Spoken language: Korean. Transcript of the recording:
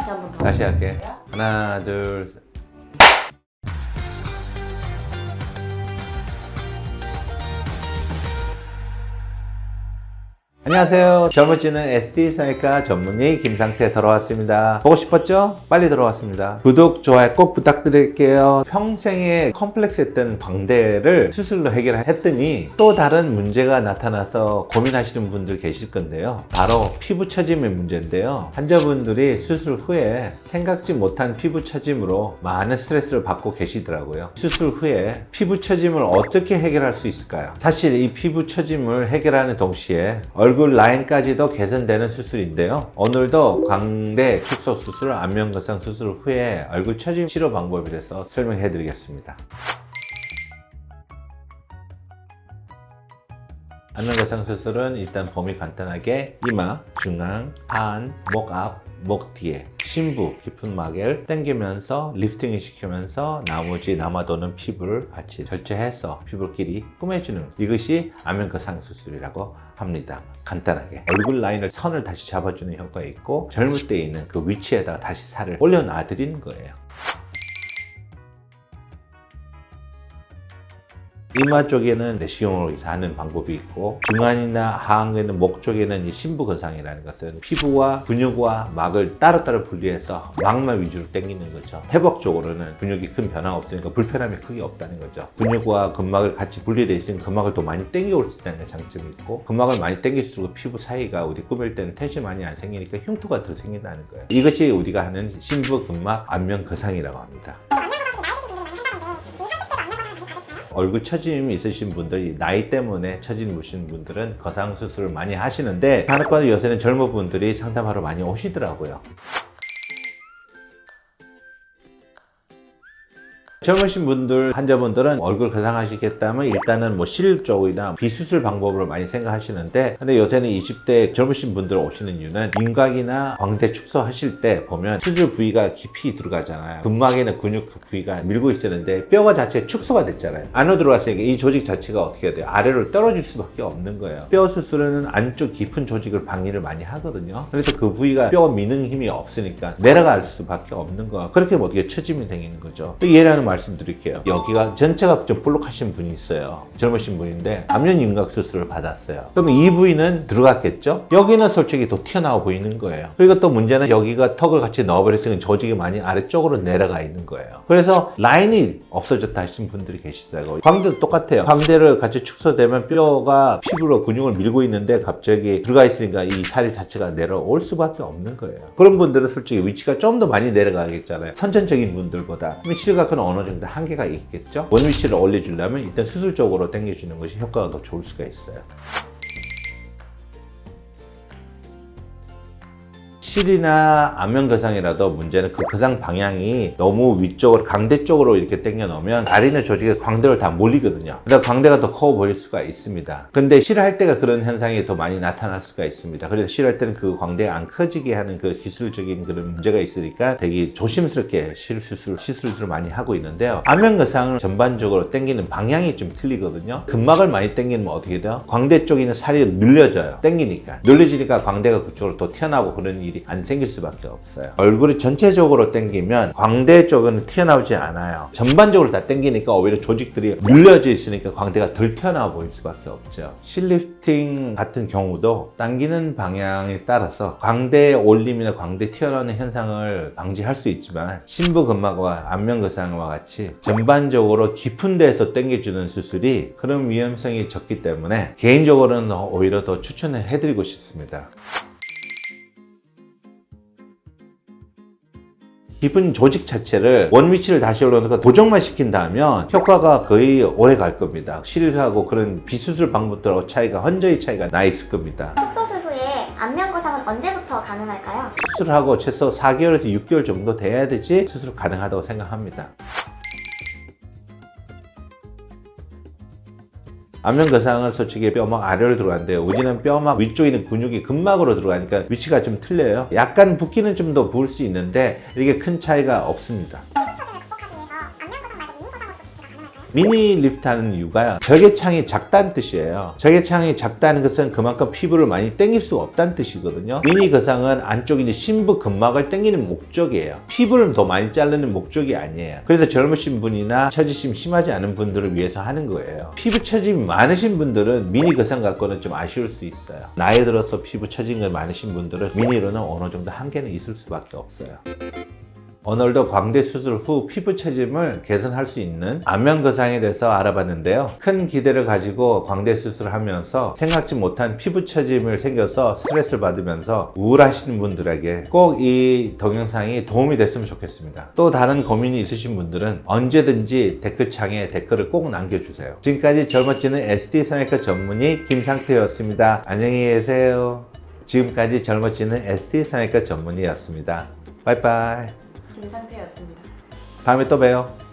다시 한번 더. 다시 할게. 하나, 둘, 셋. 안녕하세요. 젊어지는 SD성형외과 전문의 김상태 돌아왔습니다. 보고 싶었죠? 빨리 들어왔습니다. 구독, 좋아요 꼭 부탁드릴게요. 평생에 컴플렉스했던 광대를 수술로 해결했더니 또 다른 문제가 나타나서 고민하시는 분들 계실 건데요. 바로 피부 처짐의 문제인데요. 환자분들이 수술 후에 생각지 못한 피부 처짐으로 많은 스트레스를 받고 계시더라고요. 수술 후에 피부 처짐을 어떻게 해결할 수 있을까요? 사실 이 피부 처짐을 해결하는 동시에 얼굴 라인까지도 개선되는 수술인데요. 오늘도 광대 축소 수술, 안면 거상 수술 후에 얼굴 처짐 치료 방법에 대해서 설명해 드리겠습니다. 안면 거상 수술은 일단 범위 간단하게 이마, 중앙, 하안, 목 앞, 목 뒤에 심부 깊은 막을 당기면서 리프팅을 시키면서 나머지 남아도는 피부를 같이 절제해서 피부끼리 꾸며주는 이것이 안면 거상 수술이라고 합니다. 간단하게 얼굴 라인을 선을 다시 잡아주는 효과가 있고 젊을 때 있는 그 위치에다가 다시 살을 올려놔 드리는 거예요. 이마 쪽에는 내시경으로 하는 방법이 있고 중안이나 하안에는 목 쪽에는 이 심부 건상이라는 것은 피부와 근육과 막을 따로따로 분리해서 막만 위주로 당기는 거죠. 회복 쪽으로는 근육이 큰 변화가 없으니까 불편함이 크게 없다는 거죠. 근육과 근막을 같이 분리되어 있으면 근막을 더 많이 당겨올 수 있다는 장점이 있고 근막을 많이 당길수록 피부 사이가 어디 꾸밀 때는 텐션이 많이 안 생기니까 흉터가 더 생긴다는 거예요. 이것이 우리가 하는 심부 근막 안면 거상이라고 합니다. 얼굴 처짐이 있으신 분들이 나이 때문에 처짐 오신 분들은 거상 수술을 많이 하시는데 간혹가다 요새는 젊은 분들이 상담하러 많이 오시더라고요. 젊으신 분들, 환자분들은 얼굴 거상하시겠다면 일단은 뭐 실 쪽이나 비수술 방법을 많이 생각하시는데 근데 요새는 20대 젊으신 분들 오시는 이유는 윤곽이나 광대 축소하실 때 보면 수술 부위가 깊이 들어가잖아요. 근막에는 근육 그 부위가 밀고 있었는데 뼈가 자체 축소가 됐잖아요. 안으로 들어갔으니까 이 조직 자체가 어떻게 돼요? 아래로 떨어질 수밖에 없는 거예요. 뼈 수술은 안쪽 깊은 조직을 방해를 많이 하거든요. 그래서 그 부위가 뼈 미는 힘이 없으니까 내려갈 수밖에 없는 거야. 그렇게 하면 어떻게 처짐이 생기는 거죠. 또 예라는 말씀드릴게요. 여기가 전체가 좀 볼록하신 분이 있어요. 젊으신 분인데 안면 윤곽 수술을 받았어요. 그럼 이 부위는 들어갔겠죠? 여기는 솔직히 더 튀어나와 보이는 거예요. 그리고 또 문제는 여기가 턱을 같이 넣어버렸으니 조직이 많이 아래쪽으로 내려가 있는 거예요. 그래서 라인이 없어졌다 하시는 분들이 계시더라고요. 광대도 똑같아요. 광대를 같이 축소되면 뼈가 피부로 근육을 밀고 있는데 갑자기 들어가 있으니까 이 살 자체가 내려올 수밖에 없는 거예요. 그런 분들은 솔직히 위치가 좀 더 많이 내려가겠잖아요. 선천적인 분들보다. 그럼 시력학은 어느 정도 한계가 있겠죠? 원 위치를 올려주려면 일단 수술적으로 당겨주는 것이 효과가 더 좋을 수가 있어요. 실이나 안면 거상이라도 문제는 그 거상 방향이 너무 위쪽으로 광대 쪽으로 이렇게 당겨 놓으면 아래 있는 조직에 광대를 다 몰리거든요. 그러다 광대가 더 커 보일 수가 있습니다. 근데 실할 때가 그런 현상이 더 많이 나타날 수가 있습니다. 그래서 실할 때는 그 광대가 안 커지게 하는 그 기술적인 그런 문제가 있으니까 되게 조심스럽게 시술들을 많이 하고 있는데요. 안면 거상을 전반적으로 당기는 방향이 좀 틀리거든요. 근막을 많이 당기면 어떻게 돼요? 광대 쪽에 있는 살이 늘려져요. 당기니까. 늘려지니까 광대가 그쪽으로 더 튀어나오고 그런 일이 안 생길 수밖에 없어요. 얼굴이 전체적으로 당기면 광대 쪽은 튀어나오지 않아요. 전반적으로 다 당기니까 오히려 조직들이 눌려져 있으니까 광대가 덜 튀어나와 보일 수밖에 없죠. 실리프팅 같은 경우도 당기는 방향에 따라서 광대 올림이나 광대 튀어나오는 현상을 방지할 수 있지만 심부 근막과 안면 거상과 같이 전반적으로 깊은 데서 당겨주는 수술이 그런 위험성이 적기 때문에 개인적으로는 오히려 더 추천을 해드리고 싶습니다. 깊은 조직 자체를 원 위치를 다시 올려놓고 고정만 시킨다면 효과가 거의 오래 갈 겁니다. 실하고 그런 비수술 방법들하고 현저히 차이가 나 있을 겁니다. 축소술 후에 안면 거상은 언제부터 가능할까요? 수술하고 최소 4개월에서 6개월 정도 돼야 되지 수술 가능하다고 생각합니다. 안면 거상은 솔직히 뼈막 아래로 들어간대요. 우리는 뼈막 위쪽에 있는 근육이 근막으로 들어가니까 위치가 좀 틀려요. 약간 붓기는 좀 더 부을 수 있는데 이게 큰 차이가 없습니다. 미니 리프트 하는 이유가요, 절개창이 작다는 뜻이에요. 절개창이 작다는 것은 그만큼 피부를 많이 당길 수가 없다는 뜻이거든요. 미니 거상은 안쪽에 이제 심부 근막을 당기는 목적이에요. 피부를 더 많이 자르는 목적이 아니에요. 그래서 젊으신 분이나 처지심 심하지 않은 분들을 위해서 하는 거예요. 피부 처짐이 많으신 분들은 미니 거상 갖고는 좀 아쉬울 수 있어요. 나이 들어서 피부 처진 게 많으신 분들은 미니로는 어느 정도 한계는 있을 수밖에 없어요. 오늘도 광대 수술 후 피부 처짐을 개선할 수 있는 안면 거상에 대해서 알아봤는데요. 큰 기대를 가지고 광대 수술을 하면서 생각지 못한 피부 처짐을 생겨서 스트레스를 받으면서 우울하시는 분들에게 꼭 이 동영상이 도움이 됐으면 좋겠습니다. 또 다른 고민이 있으신 분들은 언제든지 댓글창에 댓글을 꼭 남겨주세요. 지금까지 젊어지는 ST 성형외과 전문의 김상태였습니다. 안녕히 계세요. 지금까지 젊어지는 ST 성형외과 전문의였습니다. 바이바이. 김상태였습니다. 다음에 또 봬요.